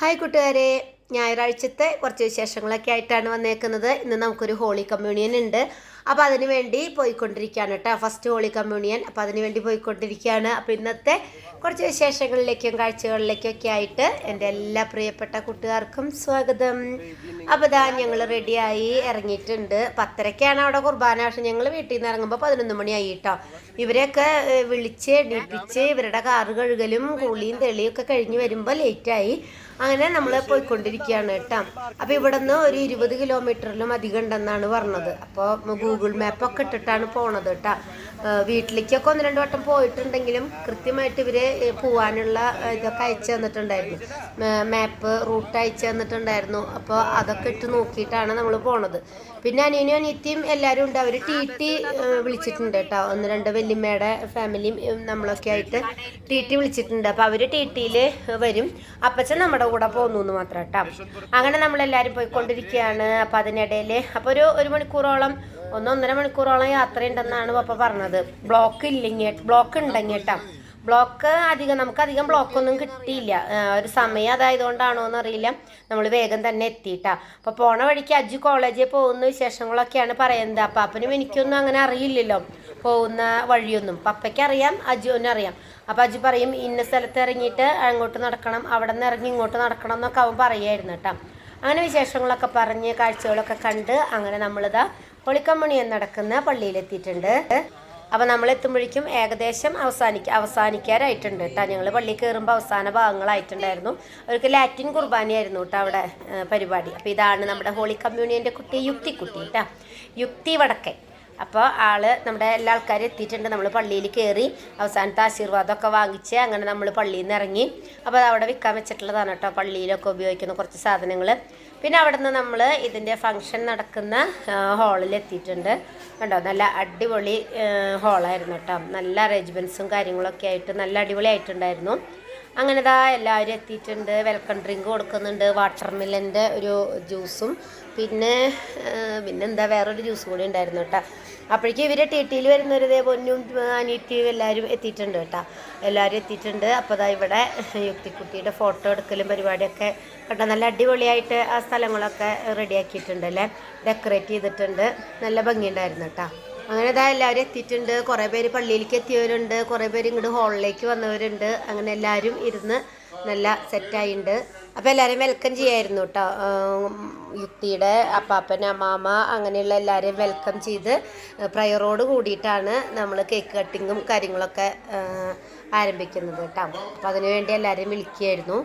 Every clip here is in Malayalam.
ഹായ് കൂട്ടുകാരെ, ഞായറാഴ്ചത്തെ കുറച്ച് വിശേഷങ്ങളൊക്കെ ആയിട്ടാണ് വന്നേക്കുന്നത്. ഇന്ന് നമുക്കൊരു ഹോളി കമ്മ്യൂണിയൻ ഉണ്ട്. അപ്പോൾ അതിന് വേണ്ടി പോയിക്കൊണ്ടിരിക്കുകയാണ് കേട്ടോ. First holy communion. അപ്പോൾ അതിന് വേണ്ടി പോയിക്കൊണ്ടിരിക്കുകയാണ്. അപ്പോൾ ഇന്നത്തെ കുറച്ച് വിശേഷങ്ങളിലേക്കും കാഴ്ചകളിലേക്കൊക്കെ ആയിട്ട് എൻ്റെ എല്ലാ പ്രിയപ്പെട്ട കൂട്ടുകാർക്കും സ്വാഗതം. അപ്പോൾ ഇതാ ഞങ്ങൾ റെഡിയായി ഇറങ്ങിയിട്ടുണ്ട്. 10:30ക്കാണ് അവിടെ കുർബാന. പക്ഷെ ഞങ്ങൾ വീട്ടിൽ നിന്ന് ഇറങ്ങുമ്പോൾ 11 മണിയായി കേട്ടോ. ഇവരെയൊക്കെ വിളിച്ച് എണീപ്പിച്ച് ഇവരുടെ കാറ് കഴുകലും കുളിയും തെളിയും ഒക്കെ കഴിഞ്ഞ് വരുമ്പോൾ ലേറ്റായി. അങ്ങനെ നമ്മൾ പോയിക്കൊണ്ടിരിക്കുകയാണ് കേട്ടോ. അപ്പോൾ ഇവിടെ നിന്ന് ഒരു 20 കിലോമീറ്ററിലും അധികം ഉണ്ടെന്നാണ് പറഞ്ഞത്. അപ്പോൾ ഗൂഗിൾ മാപ്പൊക്കെ ഇട്ടിട്ടാണ് പോണത് കേട്ടോ. വീട്ടിലേക്കൊക്കെ 1-2 വട്ടം പോയിട്ടുണ്ടെങ്കിലും കൃത്യമായിട്ട് ഇവർ പോകാനുള്ള ഇതൊക്കെ അയച്ചു തന്നിട്ടുണ്ടായിരുന്നു. മാപ്പ് റൂട്ട് അയച്ചു തന്നിട്ടുണ്ടായിരുന്നു. അപ്പോൾ അതൊക്കെ ഇട്ട് നോക്കിയിട്ടാണ് നമ്മൾ പോണത്. പിന്നെ അനിയനും അനിയത്തിയും എല്ലാവരും ഉണ്ട്. അവർ ടി വിളിച്ചിട്ടുണ്ട് കേട്ടോ. 1-2 വല്യമ്മയുടെ ഫാമിലിയും നമ്മളൊക്കെ ആയിട്ട് ടി വിളിച്ചിട്ടുണ്ട്. അപ്പോൾ അവർ ടിയിൽ വരും. അപ്പച്ചൻ നമ്മുടെ കൂടെ പോകുന്നു എന്ന് മാത്രം കേട്ടോ. അങ്ങനെ നമ്മളെല്ലാവരും പോയിക്കൊണ്ടിരിക്കുകയാണ്. അപ്പം അതിനിടയിൽ അപ്പോൾ ഒരു മണിക്കൂറോളം 1-1.5 മണിക്കൂറോളം യാത്രയുണ്ടെന്നാണ് പപ്പ പറഞ്ഞത്. ബ്ലോക്ക് ഉണ്ടെങ്കിൽ കേട്ടോ. ബ്ലോക്ക് നമുക്കധികം ബ്ലോക്കൊന്നും കിട്ടിയില്ല. ഒരു സമയം അതായതുകൊണ്ടാണോ എന്നറിയില്ല. നമ്മൾ വേഗം തന്നെ എത്തിയിട്ടാ. അപ്പോൾ പോണ വഴിക്ക് അജു കോളേജിൽ പോകുന്ന വിശേഷങ്ങളൊക്കെയാണ് പറയുന്നത്. അപ്പാപ്പനും എനിക്കൊന്നും അങ്ങനെ അറിയില്ലല്ലോ പോകുന്ന വഴിയൊന്നും. പപ്പയ്ക്ക് അറിയാം, അജുവിനും അറിയാം. അപ്പോൾ അജു പറയും ഇന്ന സ്ഥലത്ത് ഇറങ്ങിയിട്ട് അങ്ങോട്ട് നടക്കണം, അവിടെ നിന്ന് ഇറങ്ങി ഇങ്ങോട്ട് നടക്കണം എന്നൊക്കെ അവൻ പറയുമായിരുന്നു കേട്ടോ. അങ്ങനെ വിശേഷങ്ങളൊക്കെ പറഞ്ഞ് കാഴ്ചകളൊക്കെ കണ്ട് അങ്ങനെ നമ്മളിതാ ഹോളി കമ്മ്യൂണിയൻ നടക്കുന്ന പള്ളിയിലെത്തിയിട്ടുണ്ട്. അപ്പോൾ നമ്മളെത്തുമ്പോഴേക്കും ഏകദേശം അവസാനിക്കാറായിട്ടുണ്ട് കേട്ടോ. ഞങ്ങൾ പള്ളിയിൽ കയറുമ്പോൾ അവസാന ഭാഗങ്ങളായിട്ടുണ്ടായിരുന്നു. അവർക്ക് ലാറ്റിൻ കുർബാനയായിരുന്നു കേട്ടോ അവിടെ പരിപാടി. അപ്പോൾ ഇതാണ് നമ്മുടെ ഹോളി കമ്മ്യൂണിയൻ്റെ കുട്ടി യുക്തിക്കുട്ടി കേട്ടോ, യുക്തി വടക്കൻ. അപ്പോൾ നമ്മുടെ എല്ലാ ആൾക്കാരും എത്തിയിട്ടുണ്ട്. നമ്മൾ പള്ളിയിൽ കയറി അവസാനത്തെ ആശീർവാദമൊക്കെ വാങ്ങിച്ച് അങ്ങനെ നമ്മൾ പള്ളിയിൽ നിന്ന് ഇറങ്ങി. അപ്പോൾ അത് അവിടെ വിൽക്കാൻ വെച്ചിട്ടുള്ളതാണ് കേട്ടോ, പള്ളിയിലൊക്കെ ഉപയോഗിക്കുന്ന കുറച്ച് സാധനങ്ങൾ. പിന്നെ അവിടെ നിന്ന് നമ്മൾ ഇതിൻ്റെ ഫങ്ഷൻ നടക്കുന്ന ഹാളിൽ എത്തിയിട്ടുണ്ട് കണ്ടോ. നല്ല അടിപൊളി ഹാളായിരുന്നു കേട്ടോ. നല്ല അറേഞ്ച്മെൻറ്റ്സും കാര്യങ്ങളൊക്കെ ആയിട്ട് നല്ല അടിപൊളിയായിട്ടുണ്ടായിരുന്നു. അങ്ങനെ എല്ലാവരും എത്തിയിട്ടുണ്ട്. വെൽക്കം ഡ്രിങ്ക് കൊടുക്കുന്നുണ്ട്. വാട്ടർ മില്ലൻ്റെ ഒരു ജ്യൂസും പിന്നെന്താ വേറൊരു ജ്യൂസ് കൂടി ഉണ്ടായിരുന്നു കേട്ടോ. അപ്പോഴേക്കും ഇവർ ടിയിൽ വരുന്നവർ പൊന്നും അനിയത്തിയും എല്ലാവരും എത്തിയിട്ടുണ്ട് കേട്ടോ. എല്ലാവരും എത്തിയിട്ടുണ്ട്. അപ്പോൾ ഇവിടെ യുക്തിക്കുട്ടിയുടെ ഫോട്ടോ എടുക്കലും പരിപാടിയൊക്കെ കേട്ടോ. നല്ല അടിപൊളിയായിട്ട് ആ സ്ഥലങ്ങളൊക്കെ റെഡിയാക്കിയിട്ടുണ്ട് അല്ലേ, ഡെക്കറേറ്റ് ചെയ്തിട്ടുണ്ട്. നല്ല ഭംഗിയുണ്ടായിരുന്നു കേട്ടോ. അങ്ങനെ എല്ലാവരും എത്തിയിട്ടുണ്ട്. കുറേ പേര് പള്ളിയിലേക്ക് എത്തിയവരുണ്ട്, കുറേ പേര് ഇങ്ങോട്ട് ഹാളിലേക്ക് വന്നവരുണ്ട്. അങ്ങനെ എല്ലാവരും ഇരുന്ന് നല്ല സെറ്റായിട്ടുണ്ട്. അപ്പോൾ എല്ലാവരെയും വെൽക്കം ചെയ്യായിരുന്നു കേട്ടോ. യുക്തിയുടെ അപ്പാപ്പൻ, അമ്മാമ്മ അങ്ങനെയുള്ള എല്ലാവരെയും വെൽക്കം ചെയ്ത് പ്രയറോട് കൂടിയിട്ടാണ് നമ്മൾ കേക്ക് കട്ടിങ്ങും കാര്യങ്ങളൊക്കെ ആരംഭിക്കുന്നത് കേട്ടോ. അപ്പോൾ അതിനുവേണ്ടി എല്ലാവരെയും വിളിക്കുകയായിരുന്നു.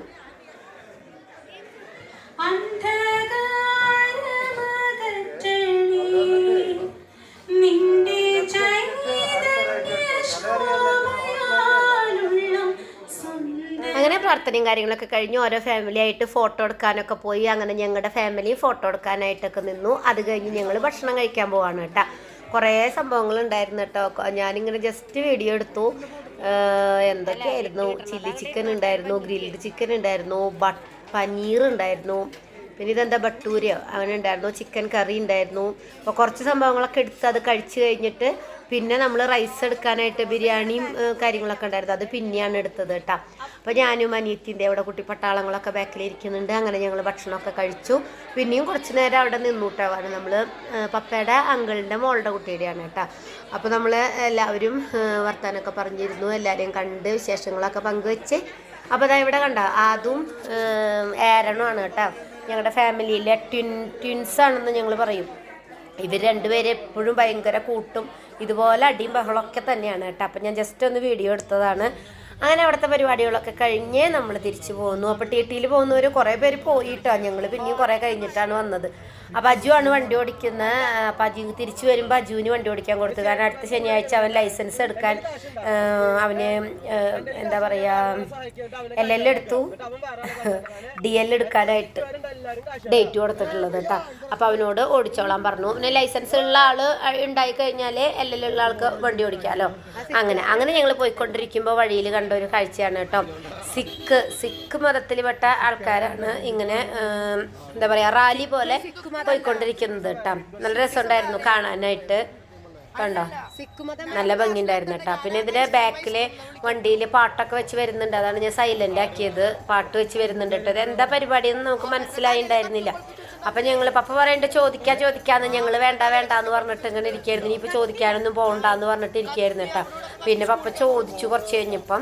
അങ്ങനെ പ്രാർത്ഥനയും കാര്യങ്ങളൊക്കെ കഴിഞ്ഞ് ഓരോ ഫാമിലി ആയിട്ട് ഫോട്ടോ എടുക്കാനൊക്കെ പോയി. അങ്ങനെ ഞങ്ങളുടെ ഫാമിലി ഫോട്ടോ എടുക്കാനായിട്ടൊക്കെ നിന്നു. അത് കഴിഞ്ഞ് ഞങ്ങൾ ഭക്ഷണം കഴിക്കാൻ പോവാണ് കേട്ടോ. കുറേ സംഭവങ്ങളുണ്ടായിരുന്നു കേട്ടോ. ഞാനിങ്ങനെ ജസ്റ്റ് വീഡിയോ എടുത്തു. എന്തൊക്കെയായിരുന്നു, ചില്ലി ചിക്കൻ ഉണ്ടായിരുന്നു, ഗ്രിൽഡ് ചിക്കൻ ഉണ്ടായിരുന്നു, പനീർ ഉണ്ടായിരുന്നു, പിന്നെ ഇതെന്താ ബട്ടൂരയോ അങ്ങനെ ഉണ്ടായിരുന്നു, ചിക്കൻ കറി ഉണ്ടായിരുന്നു. അപ്പോൾ കുറച്ച് സംഭവങ്ങളൊക്കെ എടുത്ത് അത് കഴിച്ച് കഴിഞ്ഞിട്ട് പിന്നെ നമ്മൾ റൈസ് എടുക്കാനായിട്ട് ബിരിയാണിയും കാര്യങ്ങളൊക്കെ ഉണ്ടായിരുന്നു. അത് പിന്നെയാണ് എടുത്തത് കേട്ടോ. അപ്പോൾ ഞാനും അനിയത്തിൻ്റെ അവിടെ കുട്ടി പട്ടാളങ്ങളൊക്കെ ബാക്കിലിരിക്കുന്നുണ്ട്. അങ്ങനെ ഞങ്ങൾ ഭക്ഷണമൊക്കെ കഴിച്ചു. പിന്നെയും കുറച്ച് നേരം അവിടെ നിന്നൂട്ടാണ്. നമ്മൾ പപ്പയുടെ അങ്കിളിൻ്റെ മോളുടെ കുട്ടിയുടെയാണ് കേട്ടോ. അപ്പോൾ നമ്മൾ എല്ലാവരും വർത്താനമൊക്കെ പറഞ്ഞിരുന്നു. എല്ലാവരെയും കണ്ട് വിശേഷങ്ങളൊക്കെ പങ്കുവെച്ച്. അപ്പോൾ ഇവിടെ കണ്ട അതും ഏരണുമാണ് കേട്ടോ. ഞങ്ങളുടെ ഫാമിലിയിലെ ട്വിൻസാണെന്ന് ഞങ്ങൾ പറയും. ഇവർ രണ്ടുപേരും എപ്പോഴും ഭയങ്കര കൂട്ടും, ഇതുപോലെ അടിയും ബഹളമൊക്കെ തന്നെയാണ് കേട്ടോ. അപ്പം ഞാൻ ജസ്റ്റ് ഒന്ന് വീഡിയോ എടുത്തതാണ്. അങ്ങനെ അവിടുത്തെ പരിപാടികളൊക്കെ കഴിഞ്ഞ് നമ്മൾ തിരിച്ചു പോകുന്നു. അപ്പോൾ ടിയിൽ പോകുന്നവർ കുറേ പേര് പോയിട്ടോ. ഞങ്ങൾ പിന്നെയും കുറേ കഴിഞ്ഞിട്ടാണ് വന്നത്. അപ്പോൾ അജു ആണ് വണ്ടി ഓടിക്കുന്നത്. അപ്പോൾ അജു തിരിച്ചു വരുമ്പോൾ അജുവിന് വണ്ടി ഓടിക്കാൻ കൊടുത്തു. കാരണം അടുത്ത ശനിയാഴ്ച അവൻ ലൈസൻസ് എടുക്കാൻ അവന് എന്താ പറയുക LL എടുത്തു, DL എടുക്കാനായിട്ട് ഡേറ്റ് കൊടുത്തിട്ടുള്ളത് കേട്ടോ. അപ്പോൾ അവനോട് ഓടിച്ചോളാൻ പറഞ്ഞു. പിന്നെ ലൈസൻസ് ഉള്ള ആൾ ഉണ്ടായിക്കഴിഞ്ഞാൽ LL ഉള്ള ആൾക്ക് വണ്ടി ഓടിക്കാമല്ലോ. അങ്ങനെ ഞങ്ങൾ പോയിക്കൊണ്ടിരിക്കുമ്പോൾ വഴിയിൽ കണ്ട ഒരു കാഴ്ചയാണ് കേട്ടോ. സിഖ് മതത്തിൽപ്പെട്ട ആൾക്കാരാണ് ഇങ്ങനെ എന്താ പറയുക റാലി പോലെ പോയിക്കൊണ്ടിരിക്കുന്നത് കേട്ടോ. നല്ല രസമുണ്ടായിരുന്നു കാണാനായിട്ട്. കണ്ടോ, നല്ല ഭംഗി ഉണ്ടായിരുന്നു കേട്ടോ. പിന്നെ ഇതിന്റെ ബാക്കില് വണ്ടിയിൽ പാട്ടൊക്കെ വെച്ച് വരുന്നുണ്ട്. അതാണ് ഞാൻ സൈലന്റ് ആക്കിയത്. പാട്ട് വെച്ച് വരുന്നുണ്ട് കേട്ടോ. ഇത് എന്താ പരിപാടിയെന്ന് നമുക്ക് മനസ്സിലായിണ്ടായിരുന്നില്ല. അപ്പൊ ഞങ്ങള് പപ്പ പറയണ്ട് ചോദിക്കാന്ന്, ഞങ്ങള് വേണ്ടാന്ന് പറഞ്ഞിട്ട് ഇങ്ങനെ ഇരിക്കായിരുന്നു. ഇനിയിപ്പോ ചോദിക്കാനൊന്നും പോകണ്ടെന്ന് പറഞ്ഞിട്ട് ഇരിക്കായിരുന്നു കേട്ടോ. പിന്നെ പപ്പ ചോദിച്ചു കുറച്ച് കഴിഞ്ഞപ്പം.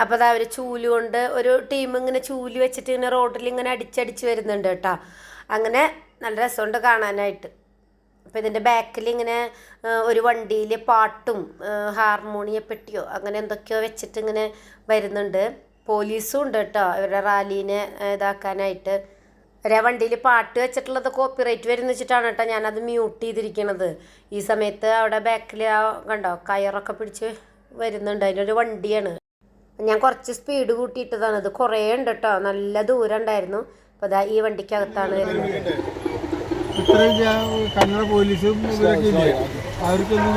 അപ്പൊ അതാ അവര് ചൂല് കൊണ്ട് ഒരു ടീം ഇങ്ങനെ ചൂല് വെച്ചിട്ട് ഇങ്ങനെ റോഡിൽ ഇങ്ങനെ അടിച്ചടിച്ച് വരുന്നുണ്ട് കേട്ടോ. അങ്ങനെ നല്ല രസമുണ്ട് കാണാനായിട്ട്. അപ്പം ഇതിൻ്റെ ബാക്കിൽ ഇങ്ങനെ ഒരു വണ്ടിയിൽ പാട്ടും ഹാർമോണിയപ്പെട്ടിയോ അങ്ങനെ എന്തൊക്കെയോ വെച്ചിട്ട് ഇങ്ങനെ വരുന്നുണ്ട്. പോലീസും ഉണ്ട് കേട്ടോ ഇവരുടെ റാലീനെ ഇതാക്കാനായിട്ട്. ഒരേ വണ്ടിയിൽ പാട്ട് വെച്ചിട്ടുള്ളത് കോപ്പിറൈറ്റ് വരുന്ന വെച്ചിട്ടാണ് കേട്ടോ ഞാനത് മ്യൂട്ട് ചെയ്തിരിക്കണത്. ഈ സമയത്ത് അവിടെ ബാക്കിൽ കണ്ടോ കയറൊക്കെ പിടിച്ച് വരുന്നുണ്ട്. അതിനൊരു വണ്ടിയാണ്. ഞാൻ കുറച്ച് സ്പീഡ് കൂട്ടിയിട്ടതാണ്. ഇത് കുറേ ഉണ്ട് കേട്ടോ, നല്ല ദൂരം ഉണ്ടായിരുന്നു. അപ്പോൾ അതാ ഈ വണ്ടിക്കകത്താണ് വരുന്നത്. കന്നഡ പോലീസും അവർക്കൊന്നും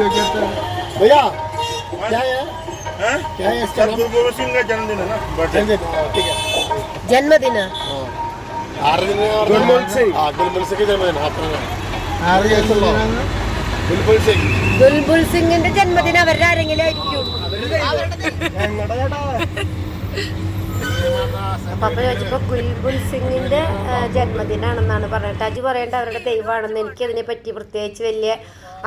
ജന്മദിന ദുൽബുൽ സിംഗിന്റെ ജന്മദിനം അവരുടെ ആരെങ്കിലും ആയിരിക്കും. പപ്പ ചോദിച്ചപ്പോൾ ഗുൽബുൽ സിംഗിന്റെ ജന്മദിനാണെന്നാണ് പറഞ്ഞിട്ട്. അജി പറയേണ്ട അവരുടെ ദൈവമാണെന്ന്. എനിക്കതിനെ പറ്റി പ്രത്യേകിച്ച് വലിയ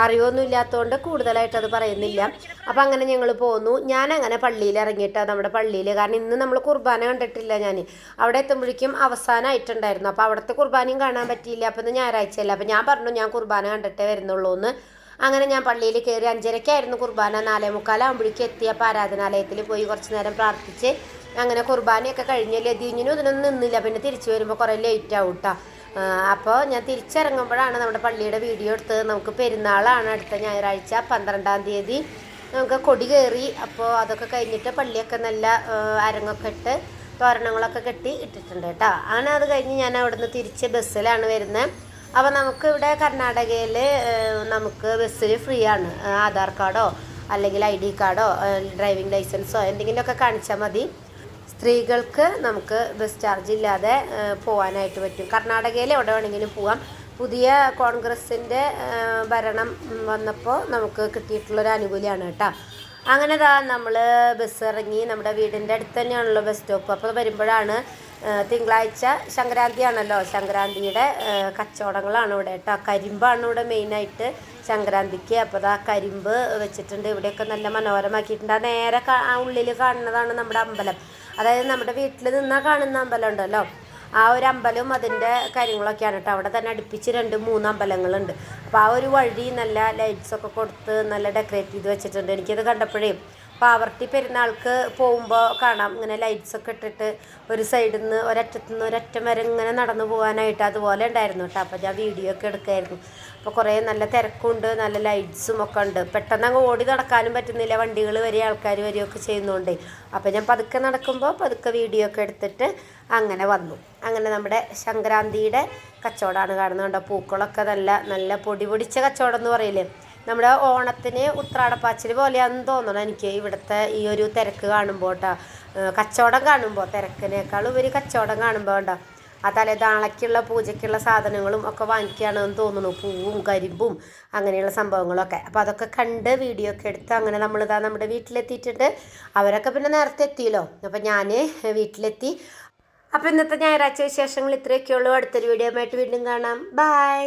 അറിവൊന്നും ഇല്ലാത്തതുകൊണ്ട് കൂടുതലായിട്ട് അത് പറയുന്നില്ല. അപ്പം അങ്ങനെ ഞങ്ങൾ പോന്നു. ഞാൻ അങ്ങനെ പള്ളിയിൽ ഇറങ്ങിയിട്ട് നമ്മുടെ പള്ളിയിൽ, കാരണം ഇന്ന് നമ്മൾ കുർബാന കണ്ടിട്ടില്ല. ഞാൻ അവിടെ എത്തുമ്പോഴേക്കും അവസാനമായിട്ടുണ്ടായിരുന്നു. അപ്പോൾ അവിടുത്തെ കുർബാനയും കാണാൻ പറ്റിയില്ല. അപ്പം ഇന്ന് ഞായറാഴ്ചയല്ല. അപ്പം ഞാൻ പറഞ്ഞു ഞാൻ കുർബാന കണ്ടിട്ടേ വരുന്നുള്ളൂ എന്ന്. അങ്ങനെ ഞാൻ പള്ളിയിൽ കയറി. 5:30-ക്കായിരുന്നു കുർബാന. 4:45 എത്തി. അപ്പോൾ ആരാധനാലയത്തിൽ പോയി കുറച്ച് നേരം പ്രാർത്ഥിച്ച് അങ്ങനെ കുർബാനയൊക്കെ കഴിഞ്ഞ് ലതീഞ്ഞിനും ഇതിനൊന്നും നിന്നില്ല. പിന്നെ തിരിച്ചു വരുമ്പോൾ കുറേ ലേറ്റ് ആവും കേട്ടോ. അപ്പോൾ ഞാൻ തിരിച്ചിറങ്ങുമ്പോഴാണ് നമ്മുടെ പള്ളിയുടെ വീഡിയോ എടുത്തത്. നമുക്ക് പെരുന്നാളാണ് അടുത്ത ഞായറാഴ്ച 12-ാം തീയതി. നമുക്ക് കൊടി കയറി. അപ്പോൾ അതൊക്കെ കഴിഞ്ഞിട്ട് പള്ളിയൊക്കെ നല്ല അരങ്ങൊക്കെ ഇട്ട് തോരണങ്ങളൊക്കെ കെട്ടി ഇട്ടിട്ടുണ്ട് കേട്ടോ. അങ്ങനെ അത് കഴിഞ്ഞ് ഞാൻ അവിടുന്ന് തിരിച്ച് ബസ്സിലാണ് വരുന്നത്. അപ്പോൾ നമുക്ക് ഇവിടെ കർണാടകയിൽ നമുക്ക് ബസ്സിൽ ഫ്രീ ആണ്. ആധാർ കാർഡോ അല്ലെങ്കിൽ ID കാർഡോ ഡ്രൈവിംഗ് ലൈസൻസോ എന്തെങ്കിലുമൊക്കെ കാണിച്ചാൽ മതി. സ്ത്രീകൾക്ക് നമുക്ക് ബസ് ചാർജ് ഇല്ലാതെ പോകാനായിട്ട് പറ്റും. കർണാടകയിൽ എവിടെ വേണമെങ്കിലും പോവാം. പുതിയ കോൺഗ്രസിൻ്റെ ഭരണം വന്നപ്പോൾ നമുക്ക് കിട്ടിയിട്ടുള്ളൊരു ആനുകൂല്യമാണ് കേട്ടോ. അങ്ങനെ നമ്മൾ ബസ് ഇറങ്ങി. നമ്മുടെ വീടിൻ്റെ അടുത്ത് തന്നെയാണല്ലോ ബസ് സ്റ്റോപ്പ്. അപ്പോൾ വരുമ്പോഴാണ് തിങ്കളാഴ്ച സംക്രാന്തിയാണല്ലോ. സംക്രാന്തിയുടെ കച്ചവടങ്ങളാണ് ഇവിടെ കേട്ടോ. കരിമ്പാണ് ഇവിടെ മെയിനായിട്ട് സംക്രാന്തിക്ക്. അപ്പോൾ ആ കരിമ്പ് വെച്ചിട്ടുണ്ട്. ഇവിടെയൊക്കെ നല്ല മനോഹരമാക്കിയിട്ടുണ്ട്. ആ നേരെ ഉള്ളിൽ കാണുന്നതാണ് നമ്മുടെ അമ്പലം. അതായത് നമ്മുടെ വീട്ടിൽ നിന്നാൽ കാണുന്ന അമ്പലം ഉണ്ടല്ലോ, ആ ഒരു അമ്പലവും അതിൻ്റെ കാര്യങ്ങളൊക്കെയാണ് കേട്ടോ. അവിടെ തന്നെ അടുപ്പിച്ച് 2-3 അമ്പലങ്ങളുണ്ട്. അപ്പോൾ ആ ഒരു വഴി നല്ല ലൈറ്റ്സൊക്കെ കൊടുത്ത് നല്ല ഡെക്കറേറ്റ് ചെയ്ത് വെച്ചിട്ടുണ്ട്. എനിക്കത് കണ്ടപ്പോഴേ പാവർട്ടി പെരുന്നാൾക്ക് പോകുമ്പോൾ കാണാം ഇങ്ങനെ ലൈറ്റ്സൊക്കെ ഇട്ടിട്ട് ഒരു സൈഡിൽ നിന്ന് ഒരറ്റത്തുനിന്ന് ഒരറ്റം വരെ ഇങ്ങനെ നടന്നു പോകാനായിട്ട് അതുപോലെ ഉണ്ടായിരുന്നു കേട്ടോ. അപ്പോൾ ഞാൻ വീഡിയോ ഒക്കെ എടുക്കുമായിരുന്നു. അപ്പോൾ കുറേ നല്ല തിരക്കുണ്ട്, നല്ല ലൈറ്റ്സും ഒക്കെ ഉണ്ട്. പെട്ടെന്ന് അങ്ങ് ഓടി നടക്കാനും പറ്റുന്നില്ല, വണ്ടികൾ വരെ ആൾക്കാർ വരികയൊക്കെ ചെയ്യുന്നുണ്ട്. അപ്പോൾ ഞാൻ പതുക്കെ നടക്കുമ്പോൾ പതുക്കെ വീഡിയോ ഒക്കെ എടുത്തിട്ട് അങ്ങനെ വന്നു. അങ്ങനെ നമ്മുടെ സംക്രാന്തിയുടെ കച്ചവടമാണ് കാണുന്നുണ്ടോ. പൂക്കളൊക്കെ നല്ല നല്ല പൊടി പൊടിച്ച കച്ചവടം എന്ന് പറയില്ലേ. നമ്മുടെ ഓണത്തിന് ഉത്രാടപ്പാച്ചിൽ പോലെയാണെന്ന് തോന്നണം എനിക്ക് ഇവിടുത്തെ ഈ ഒരു തിരക്ക് കാണുമ്പോൾ കേട്ടോ. കച്ചവടം കാണുമ്പോൾ തിരക്കിനേക്കാളും ഉപരി കച്ചവടം കാണുമ്പോൾ കേട്ടോ. ആ തലേനാളേക്കുള്ള പൂജയ്ക്കുള്ള സാധനങ്ങളും ഒക്കെ വാങ്ങിക്കുകയാണെന്ന് തോന്നുന്നു. പൂവും കരിമ്പും അങ്ങനെയുള്ള സംഭവങ്ങളൊക്കെ. അപ്പോൾ അതൊക്കെ കണ്ട് വീഡിയോ ഒക്കെ എടുത്ത് അങ്ങനെ നമ്മളിതാ നമ്മുടെ വീട്ടിലെത്തിയിട്ടുണ്ട്. അവരൊക്കെ പിന്നെ നേരത്തെ എത്തിയല്ലോ. അപ്പോൾ ഞാൻ വീട്ടിലെത്തി. അപ്പോൾ ഇന്നത്തെ ഞായറാഴ്ച വിശേഷങ്ങൾ ഇത്രയൊക്കെയുള്ളൂ. അടുത്തൊരു വീഡിയോ ആയിട്ട് വീണ്ടും കാണാം. ബൈ.